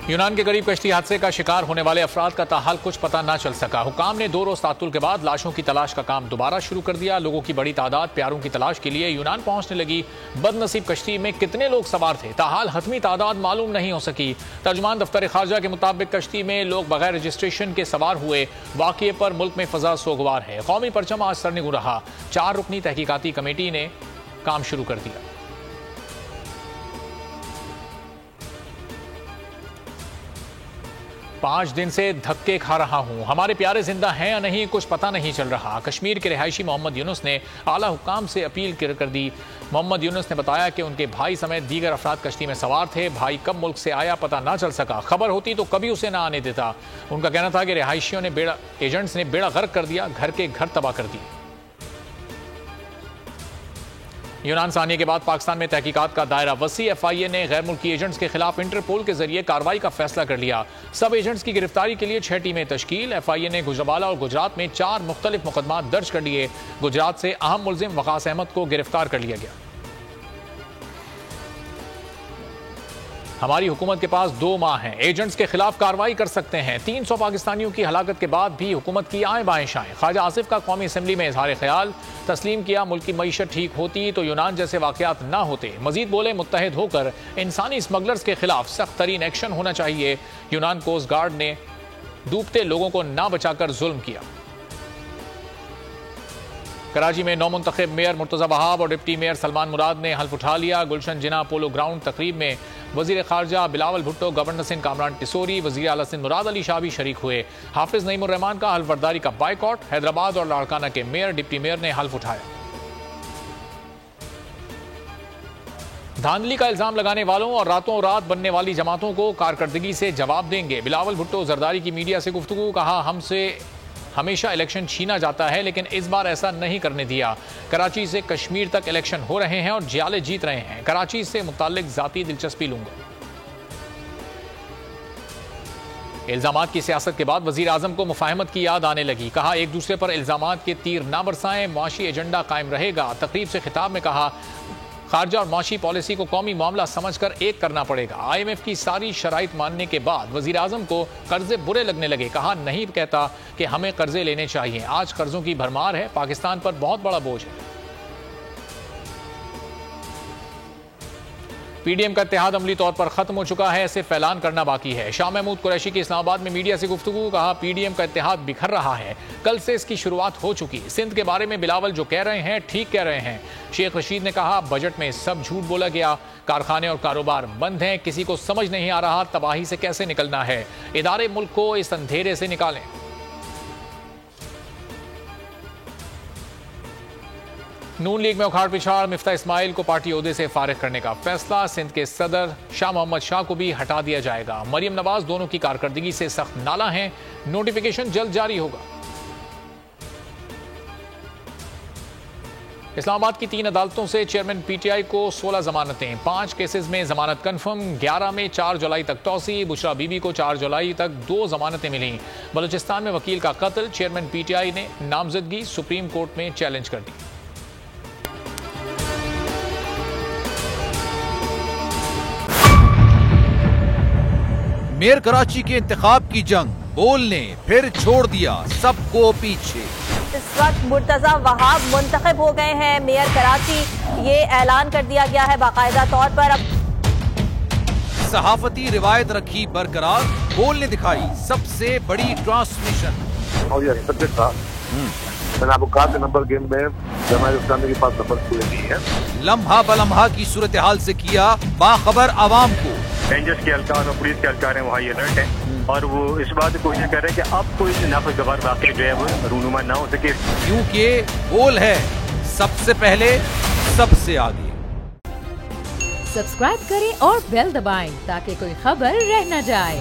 यूनान के करीब कश्ती हादसे का शिकार होने वाले अफराद का ताहाल कुछ पता न चल सका। हुकाम ने 2 रोज तातुल के बाद लाशों की तलाश का काम दोबारा शुरू कर दिया। लोगों की बड़ी तादाद प्यारों की तलाश के लिए यूनान पहुंचने लगी। बदनसीब कश्ती में कितने लोग सवार थे, ताहाल हतमी तादाद मालूम नहीं हो सकी। तर्जुमान दफ्तर खारजा के मुताबिक कश्ती में लोग बगैर रजिस्ट्रेशन के सवार हुए। वाक़ये पर मुल्क में फजा सोगवार है। कौमी परचम आज सरनिगू रहा। 4 रुकनी तहकीकाती कमेटी ने काम शुरू कर दिया। पांच दिन से धक्के खा रहा हूं, हमारे प्यारे जिंदा हैं या नहीं कुछ पता नहीं चल रहा। कश्मीर के रिहायशी मोहम्मद यूनुस ने आला हुकाम से अपील कर दी। मोहम्मद यूनुस ने बताया कि उनके भाई समेत दीगर अफराद कश्ती में सवार थे। भाई कब मुल्क से आया पता ना चल सका, खबर होती तो कभी उसे ना आने देता। उनका कहना था कि रिहायशियों ने एजेंट्स ने बेड़ा गर्क कर दिया, घर के घर तबाह कर दिए। यूनान से आने के बाद पाकिस्तान में तहकीकात का दायरा वसी। FIA ने गैर मुल्की एजेंट्स के खिलाफ इंटरपोल के जरिए कार्रवाई का फैसला कर लिया। सब एजेंट्स की गिरफ्तारी के लिए 6 टीमें तश्कील। FIA ने गुजरावाला और गुजरात में 4 मुख्तलिफ मुकदमा दर्ज कर लिए। गुजरात से अहम मुल्जिम वकास अहमद को गिरफ्तार कर लिया गया। हमारी हुकूमत के पास 2 माह हैं, एजेंट्स के खिलाफ कार्रवाई कर सकते हैं। 300 पाकिस्तानियों की हलाकत के बाद भी हुकूमत की आए बाएं शाएं। ख्वाजा आसिफ का कौमी असम्बली में इजहार ख्याल। तस्लीम किया मुल्क की मईशत ठीक होती तो यूनान जैसे वाकयात ना होते। मजीद बोले मुत्तहिद होकर इंसानी स्मगलर्स के खिलाफ सख्त तरीन एक्शन होना चाहिए। यूनान कोस्ट गार्ड ने डूबते लोगों को ना बचाकर जुल्म किया। कराची में नौमुंतखब मेयर मुर्तजा वहाब और डिप्टी मेयर सलमान मुराद ने हल्फ उठा लिया। गुलशन जिना पोलो ग्राउंड तकरीब में वजीर खारजा बिलावल भुट्टो, गवर्नर सिंध कामरान टिसोरी, वजीर आला सिंध मुराद अली शाह भी शरीक हुए। हाफिज नईमुर रहमान का हल्फ बर्दारी का बाइकआउट। हैदराबाद और लाड़काना के मेयर डिप्टी मेयर ने हल्फ उठाया। धांधली का इल्जाम लगाने वालों और रातों रात बनने वाली जमातों को कारकर्दगी से जवाब देंगे। बिलावल भुट्टो जरदारी की मीडिया से गुफ्तगू। कहा हमसे हमेशा इलेक्शन छीना जाता है लेकिन इस बार ऐसा नहीं करने दिया। कराची से कश्मीर तक इलेक्शन हो रहे हैं और जियाले जीत रहे हैं। कराची से मुताल्लिक जाती दिलचस्पी लूंगा। इल्जामात की सियासत के बाद वजीर आजम को मुफाहमत की याद आने लगी। कहा एक दूसरे पर इल्जामात के तीर ना बरसाएं, मुआशी एजेंडा कायम रहेगा। तकरीब से खिताब में कहा खारजा और मुआशी पॉलिसी को कौमी मामला समझकर एक करना पड़ेगा। IMF की सारी शराइत मानने के बाद वजीर आजम को कर्जे बुरे लगने लगे। कहा नहीं कहता कि हमें कर्जे लेने चाहिए, आज कर्जों की भरमार है, पाकिस्तान पर बहुत बड़ा बोझ है। PDM का इत्तेहाद अमली तौर पर खत्म हो चुका है, सिर्फ ऐलान करना बाकी है। शाह महमूद कुरैशी की इस्लामाबाद में मीडिया से गुफ्तगू। कहा PDM का इत्तेहाद बिखर रहा है, कल से इसकी शुरुआत हो चुकी। सिंध के बारे में बिलावल जो कह रहे हैं ठीक कह रहे हैं। शेख रशीद ने कहा बजट में सब झूठ बोला गया, कारखाने और कारोबार बंद हैं, किसी को समझ नहीं आ रहा तबाही से कैसे निकलना है। इदारे मुल्क को इस अंधेरे से निकालें। नून लीग में उखाड़ पिछाड़, मिफ्ता इस्माइल को पार्टी ओहदे से फारिग करने का फैसला। सिंध के सदर शाह मोहम्मद शाह को भी हटा दिया जाएगा। मरियम नवाज दोनों की कारकर्दगी से सख्त नाला हैं, नोटिफिकेशन जल्द जारी होगा। इस्लामाबाद की 3 अदालतों से चेयरमैन PTI को 16 जमानतें। 5 केसेस में जमानत कन्फर्म। 11 में 4 जुलाई तक तौसी। बुशरा बीबी को 4 जुलाई तक 2 जमानतें मिली। बलूचिस्तान में वकील का कत्ल, चेयरमैन PTI ने नामजदगी सुप्रीम कोर्ट में चैलेंज कर दी। मेयर कराची के इंतखाब की जंग, बोल ने फिर छोड़ दिया सबको पीछे। इस वक्त मुर्तजा वहाब मुंतखब हो गए हैं मेयर कराची, ये ऐलान कर दिया गया है बाकायदा तौर पर। अब सहाफती रिवायत रखी बरकरार, बोल ने दिखाई सबसे बड़ी ट्रांसमिशन। और ये एक्सपेक्टेड था। मैंने आपको कहा कि नंबर गेम में जमात इस्लामी के पास नंबर पूरे नहीं है। लम्हा बलम्हा की सूरत हाल से किया बाखबर आवाम को। रेंजर्स के एहलकार और पुलिस के एहलकार हैं वो हाई अलर्ट हैं और वो इस बात की कोशिश कर रहे हैं कि अब कोई नाखुशगवार वाक़या जो है वो रूनुमा ना हो सके, क्योंकि बोल है सबसे पहले सबसे आगे। सब्सक्राइब करें और बेल दबाएं ताकि कोई खबर रह न जाए।